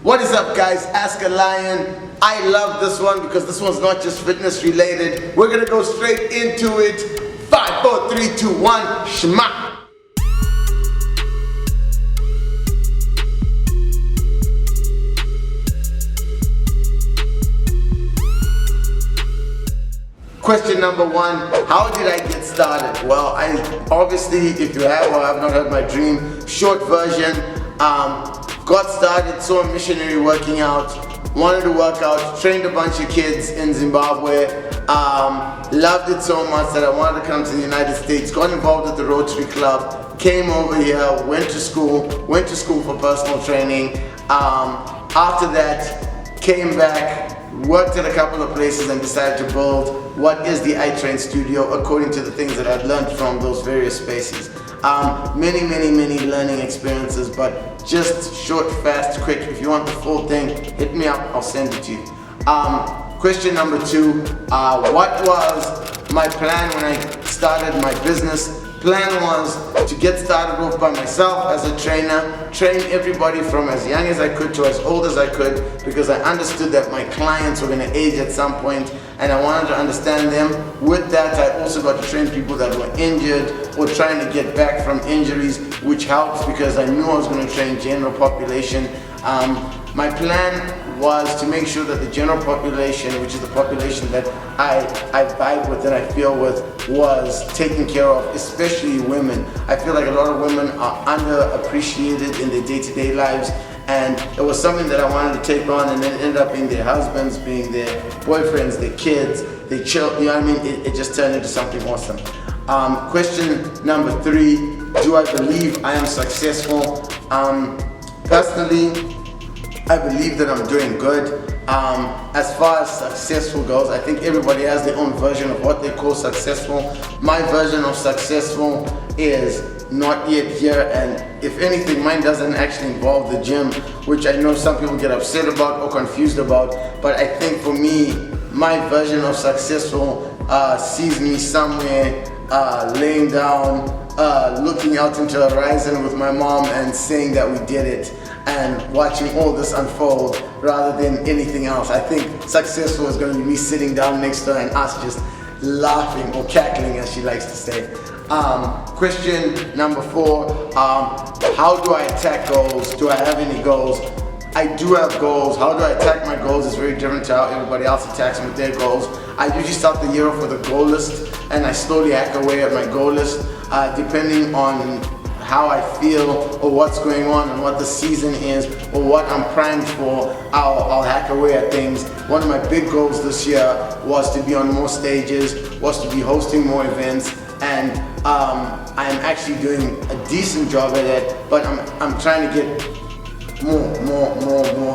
What is up, guys? Ask a Lion. I love this one because this one's not just fitness related. We're gonna go straight into it. 5, 4, 3, 2, 1, shema. Question number 1, how did I get started? Well, I obviously, if you have or have not heard my dream, short version, got started, saw a missionary working out, wanted to work out, trained a bunch of kids in Zimbabwe, loved it so much that I wanted to come to the United States, got involved with the Rotary Club, came over here, went to school for personal training. After that, came back, worked at a couple of places and decided to build what is the iTrain Studio according to the things that I've learned from those various spaces. Many learning experiences, but just short, fast, quick. If you want the full thing, hit me up, I'll send it to you. Question number 2, what was my plan when I started my business? Plan was to get started off by myself as a trainer, train everybody from as young as I could to as old as I could, because I understood that my clients were going to age at some point and I wanted to understand them. With that, I also got to train people that were injured or trying to get back from injuries, which helps because I knew I was going to train general population. My plan was to make sure that the general population, which is the population that I vibe with and I feel with, was taken care of, especially women. I feel like a lot of women are underappreciated in their day-to-day lives, and it was something that I wanted to take on and then end up being their husbands, being their boyfriends, their kids, their children, you know what I mean? It just turned into something awesome. Question number 3, do I believe I am successful? Personally, I believe that I'm doing good. As far as successful goes, I think everybody has their own version of what they call successful. My version of successful is not yet here, and if anything, mine doesn't actually involve the gym, which I know some people get upset about or confused about, but I think for me, my version of successful sees me somewhere laying down, looking out into the horizon with my mom and saying that we did it, and watching all this unfold rather than anything else. I think successful is going to be me sitting down next to her and us just laughing or cackling, as she likes to say. Question number 4, how do I attack goals? Do I have any goals? I do have goals. How do I attack my goals is very different to how everybody else attacks with their goals. I usually start the year off with a goal list and I slowly hack away at my goal list depending on how I feel or what's going on and what the season is or what I'm primed for. I'll hack away at things. One of my big goals this year was to be on more stages, was to be hosting more events, and I'm actually doing a decent job at it, but I'm trying to get more.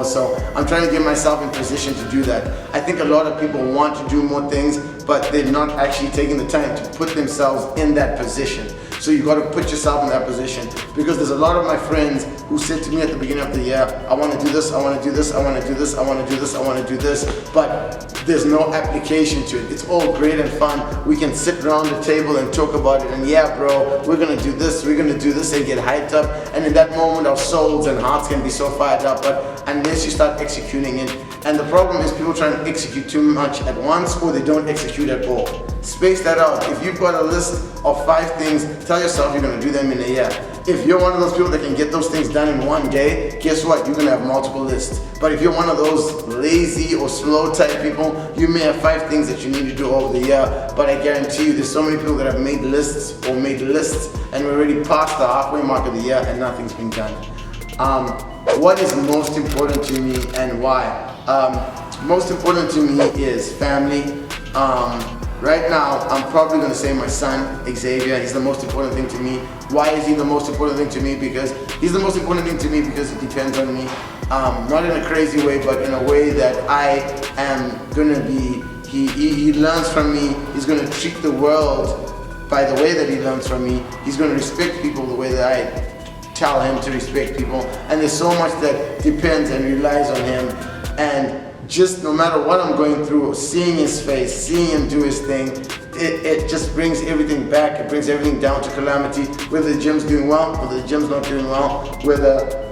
So I'm trying to get myself in position to do that. I think a lot of people want to do more things, but they're not actually taking the time to put themselves in that position. So you got to put yourself in that position, because there's a lot of my friends who said to me at the beginning of the year, I want to do this, I want to do this, I want to do this, I want to do this, I want to do this, but there's no application to it. It's all great and fun. We can sit around the table and talk about it, and yeah bro, we're going to do this, we're going to do this, and get hyped up, and in that moment our souls and hearts can be so fired up, but unless you start executing it, and the problem is people try to execute too much at once, or they don't execute at all. Space that out. If you've got a list of 5 things, tell yourself you're going to do them in a year. If you're one of those people that can get those things done in one day, guess what? You're going to have multiple lists. But if you're one of those lazy or slow type people, you may have 5 things that you need to do over the year, but I guarantee you there's so many people that have made lists and we're already past the halfway mark of the year and nothing's been done. What is most important to me and why? Most important to me is family. Right now, I'm probably going to say my son, Xavier. He's the most important thing to me. Why is he the most important thing to me? Because he's the most important thing to me because it depends on me. Not in a crazy way, but in a way that I am going to be, he learns from me. He's going to treat the world by the way that he learns from me. He's going to respect people the way that I tell him to respect people. And there's so much that depends and relies on him. And just no matter what I'm going through, seeing his face, seeing him do his thing, it just brings everything back. It brings everything down to calamity. Whether the gym's doing well, whether the gym's not doing well, whether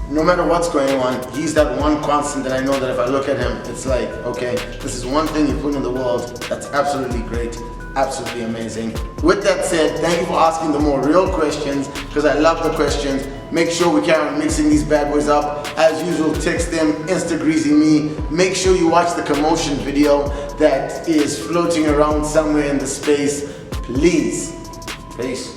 no matter what's going on, he's that one constant that I know that if I look at him, it's like, okay, this is one thing you put in the world that's absolutely great, absolutely amazing. With that said, thank you for asking the more real questions, because I love the questions. Make sure we carry on mixing these bad boys up. As usual, text them, Insta-greasy me. Make sure you watch the commotion video that is floating around somewhere in the space. Please. Peace.